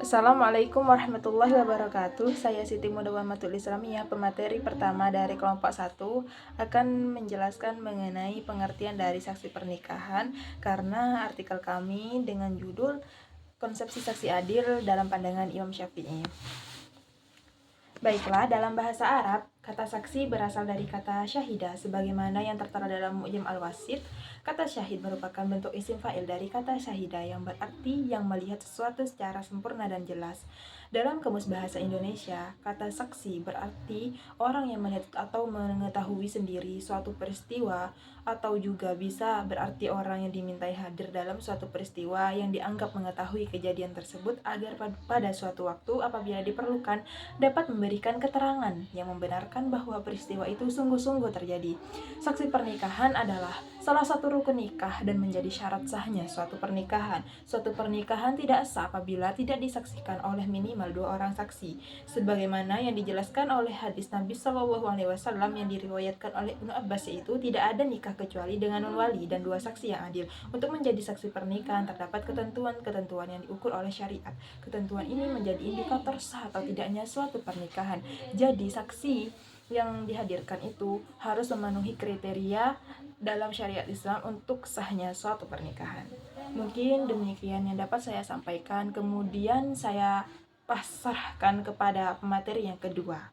Assalamualaikum warahmatullahi wabarakatuh. Saya Siti Mudawamatul Islamiyah, pemateri pertama dari kelompok 1 akan menjelaskan mengenai pengertian dari saksi pernikahan karena artikel kami dengan judul Konsepsi Saksi Adil dalam Pandangan Imam Syafi'i. Baiklah, dalam bahasa Arab, kata saksi berasal dari kata syahida sebagaimana yang tertera dalam Mu'jam Al-Wasit. Kata syahid merupakan bentuk isim fa'il dari kata syahida yang berarti yang melihat sesuatu secara sempurna dan jelas. Dalam Kamus Bahasa Indonesia, kata saksi berarti orang yang melihat atau mengetahui sendiri suatu peristiwa, atau juga bisa berarti orang yang dimintai hadir dalam suatu peristiwa yang dianggap mengetahui kejadian tersebut agar pada suatu waktu apabila diperlukan dapat memberikan keterangan yang membenarkan bahwa peristiwa itu sungguh-sungguh terjadi. Saksi pernikahan adalah salah satu rukun nikah dan menjadi syarat sahnya suatu pernikahan. Suatu pernikahan tidak sah apabila tidak disaksikan oleh minimal 2 orang saksi, sebagaimana yang dijelaskan oleh hadis Nabi Shallallahu Alaihi Wasallam yang diriwayatkan oleh Ibnu Abbas, yaitu tidak ada nikah kecuali dengan wali dan 2 saksi yang adil. Untuk menjadi saksi pernikahan terdapat ketentuan-ketentuan yang diukur oleh syariat. Ketentuan ini menjadi indikator sah atau tidaknya suatu pernikahan. Jadi saksi yang dihadirkan itu harus memenuhi kriteria dalam syariat Islam untuk sahnya suatu pernikahan. Mungkin demikian yang dapat saya sampaikan. Kemudian saya pasrahkan kepada pemateri yang kedua.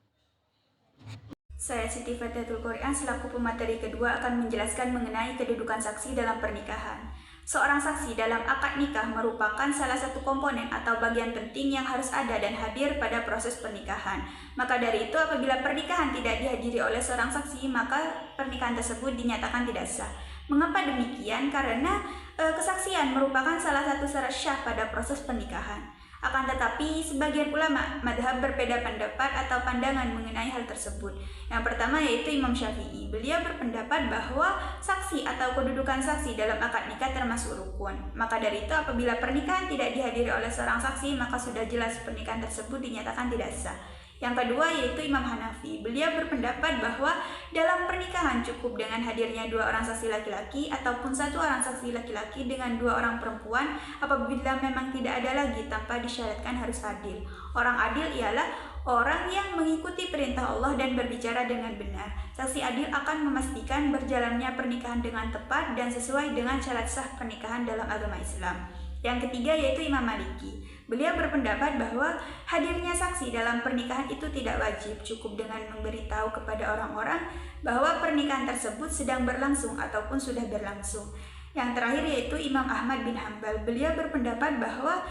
Saya Siti Fatihatul Qur'an selaku pemateri kedua akan menjelaskan mengenai kedudukan saksi dalam pernikahan. Seorang saksi dalam akad nikah merupakan salah satu komponen atau bagian penting yang harus ada dan hadir pada proses pernikahan. Maka dari itu, apabila pernikahan tidak dihadiri oleh seorang saksi, maka pernikahan tersebut dinyatakan tidak sah. Mengapa demikian? Karena kesaksian merupakan salah satu syarat syah pada proses pernikahan. Akan tetapi, sebagian ulama madhab berbeda pendapat atau pandangan mengenai hal tersebut. Yang pertama yaitu Imam Syafi'i. Beliau berpendapat bahwa saksi atau kedudukan saksi dalam akad nikah termasuk rukun. Maka dari itu, apabila pernikahan tidak dihadiri oleh seorang saksi, maka sudah jelas pernikahan tersebut dinyatakan tidak sah. Yang kedua yaitu Imam Hanafi. Beliau berpendapat bahwa dalam pernikahan cukup dengan hadirnya 2 orang saksi laki-laki ataupun 1 orang saksi laki-laki dengan 2 orang perempuan apabila memang tidak ada lagi tanpa disyaratkan harus adil. Orang adil ialah orang yang mengikuti perintah Allah dan berbicara dengan benar. Saksi adil akan memastikan berjalannya pernikahan dengan tepat dan sesuai dengan syarat sah pernikahan dalam agama Islam. Yang ketiga yaitu Imam Maliki. Beliau berpendapat bahwa hadirnya saksi dalam pernikahan itu tidak wajib, cukup dengan memberitahu kepada orang-orang bahwa pernikahan tersebut sedang berlangsung ataupun sudah berlangsung. Yang terakhir yaitu Imam Ahmad bin Hambal. Beliau berpendapat bahwa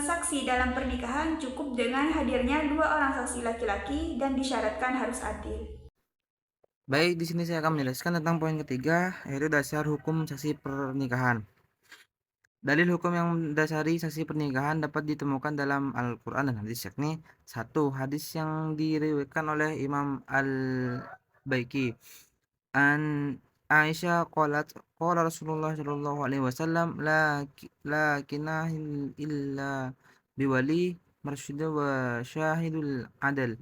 saksi dalam pernikahan cukup dengan hadirnya 2 orang saksi laki-laki dan disyaratkan harus adil. Baik, di sini saya akan menjelaskan tentang poin ketiga, yaitu dasar hukum saksi pernikahan. Dalil hukum yang mendasari saksi pernikahan dapat ditemukan dalam Al-Quran dan hadis, yakni 1. Hadis yang diriwayatkan oleh Imam Al-Baiki an Aisyah qalat qala Rasulullah sallallahu alaihi wasallam la kinah illa biwali marsyid wa syahidul adal,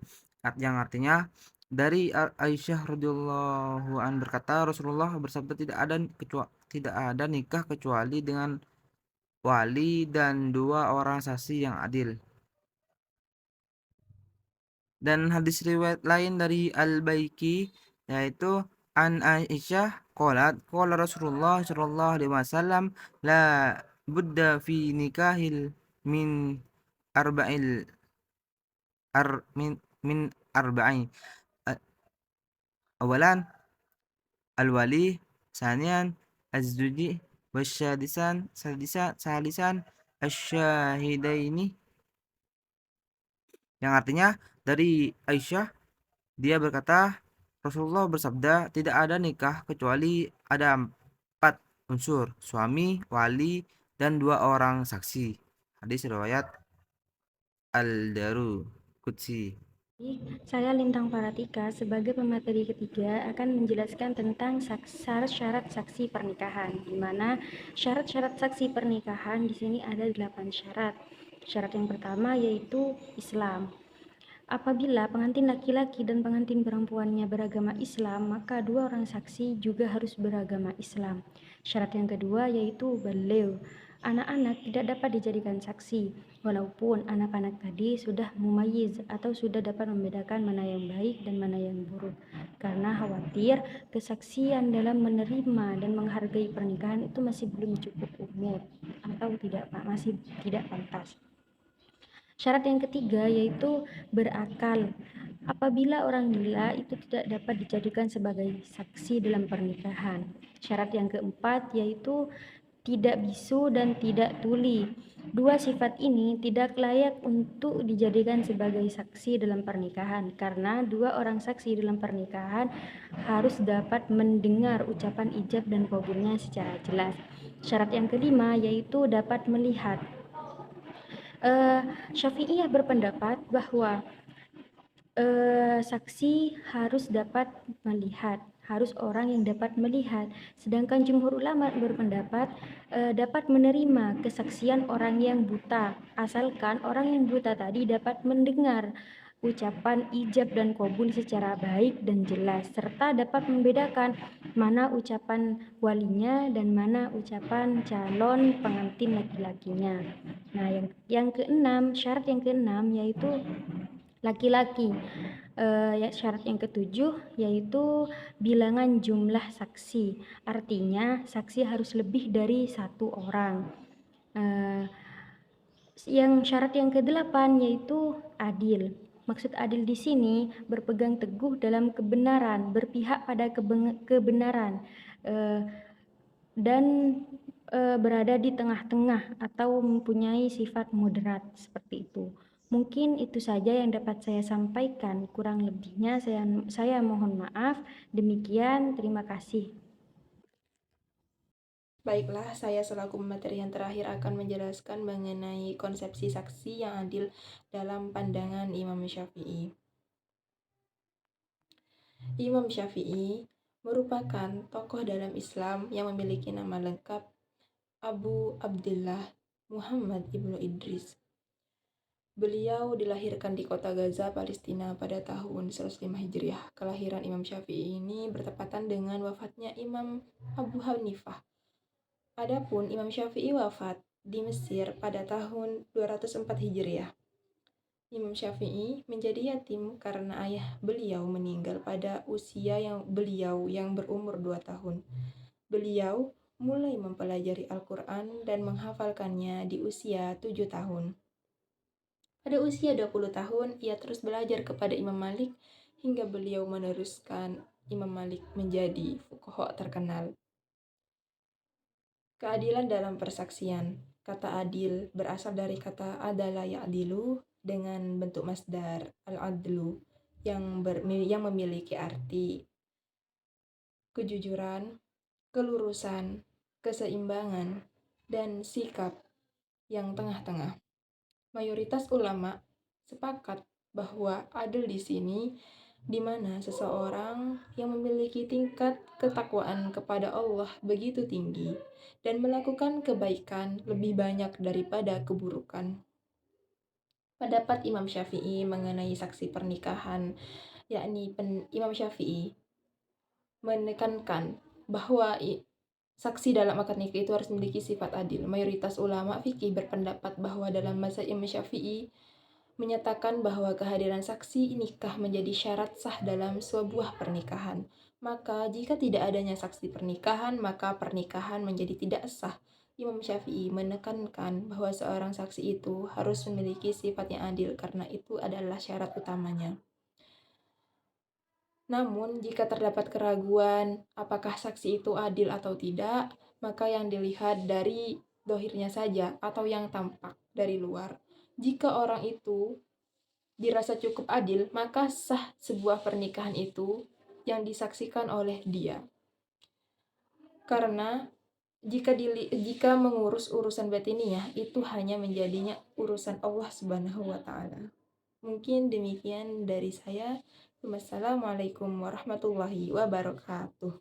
yang artinya dari Aisyah radhiyallahu an berkata, Rasulullah bersabda, tidak ada nikah kecuali dengan wali dan 2 orang saksi yang adil. Dan hadis riwayat lain dari Al-Baiki yaitu an Aisyah qalat qala Rasulullah sallallahu alaihi wasallam la budda fi nikahil min arba'il min arba'in, awalan al-wali, sanian az-zuji, salisan asy-syahidaini, yang artinya dari Aisyah, dia berkata, Rasulullah bersabda, tidak ada nikah kecuali ada 4 unsur, suami, wali, dan 2 orang saksi. Hadis riwayat Al-Daru Qudsi. Saya Lintang Paratika sebagai pemateri ketiga akan menjelaskan tentang syarat-syarat saksi pernikahan, di mana syarat-syarat saksi pernikahan di sini ada 8 syarat. Syarat yang pertama yaitu Islam. Apabila pengantin laki-laki dan pengantin perempuannya beragama Islam, maka 2 orang saksi juga harus beragama Islam. Syarat yang kedua yaitu baligh. Anak-anak tidak dapat dijadikan saksi, walaupun anak-anak tadi sudah mumayyiz atau sudah dapat membedakan mana yang baik dan mana yang buruk. Karena khawatir kesaksian dalam menerima dan menghargai pernikahan itu masih belum cukup umur atau masih tidak pantas. Syarat yang ketiga yaitu berakal. Apabila orang gila itu tidak dapat dijadikan sebagai saksi dalam pernikahan. Syarat yang keempat yaitu tidak bisu dan tidak tuli. Dua sifat ini tidak layak untuk dijadikan sebagai saksi dalam pernikahan karena dua orang saksi dalam pernikahan harus dapat mendengar ucapan ijab dan qabulnya secara jelas. Syarat yang kelima yaitu dapat melihat. Syafi'iyah berpendapat bahwa saksi harus dapat melihat, harus orang yang dapat melihat. Sedangkan jumhur ulama berpendapat dapat menerima kesaksian orang yang buta, asalkan orang yang buta tadi dapat mendengar ucapan ijab dan qabul secara baik dan jelas, serta dapat membedakan mana ucapan walinya dan mana ucapan calon pengantin laki-lakinya. Nah, yang keenam, syarat yang keenam yaitu laki-laki. Syarat yang ketujuh yaitu bilangan jumlah saksi. Artinya saksi harus lebih dari satu orang. Syarat yang kedelapan yaitu adil. Maksud adil di sini berpegang teguh dalam kebenaran, berpihak pada kebenaran, dan berada di tengah-tengah atau mempunyai sifat moderat seperti itu. Mungkin itu saja yang dapat saya sampaikan. Kurang lebihnya saya mohon maaf. Demikian, terima kasih. Baiklah, saya selaku pemateri yang terakhir akan menjelaskan mengenai konsepsi saksi yang adil dalam pandangan Imam Syafi'i. Imam Syafi'i merupakan tokoh dalam Islam yang memiliki nama lengkap Abu Abdillah Muhammad ibnu Idris. Beliau dilahirkan di kota Gaza, Palestina pada tahun 105 Hijriah. Kelahiran Imam Syafi'i ini bertepatan dengan wafatnya Imam Abu Hanifah. Adapun Imam Syafi'i wafat di Mesir pada tahun 204 Hijriah. Imam Syafi'i menjadi yatim karena ayah beliau meninggal pada usia yang berumur 2 tahun. Beliau mulai mempelajari Al-Quran dan menghafalkannya di usia 7 tahun. Pada usia 20 tahun, ia terus belajar kepada Imam Malik hingga beliau meneruskan Imam Malik menjadi fuqaha terkenal. Keadilan dalam persaksian. Kata adil berasal dari kata adala ya'dilu dengan bentuk masdar al-adlu yang memiliki arti kejujuran, kelurusan, keseimbangan, dan sikap yang tengah-tengah. Mayoritas ulama sepakat bahwa adil di sini di mana seseorang yang memiliki tingkat ketakwaan kepada Allah begitu tinggi dan melakukan kebaikan lebih banyak daripada keburukan. Pendapat Imam Syafi'i mengenai saksi pernikahan, yakni Imam Syafi'i menekankan bahwa saksi dalam akad nikah itu harus memiliki sifat adil. Mayoritas ulama fikih berpendapat bahwa dalam mazhab Imam Syafi'i menyatakan bahwa kehadiran saksi nikah menjadi syarat sah dalam sebuah pernikahan. Maka jika tidak adanya saksi pernikahan, maka pernikahan menjadi tidak sah. Imam Syafi'i menekankan bahwa seorang saksi itu harus memiliki sifat yang adil karena itu adalah syarat utamanya. Namun, jika terdapat keraguan apakah saksi itu adil atau tidak, maka yang dilihat dari dohirnya saja atau yang tampak dari luar. Jika orang itu dirasa cukup adil, maka sah sebuah pernikahan itu yang disaksikan oleh dia. Karena jika mengurus urusan batiniyah itu hanya menjadinya urusan Allah Subhanahu wa Ta'ala. Mungkin demikian dari saya. Wassalamualaikum warahmatullahi wabarakatuh.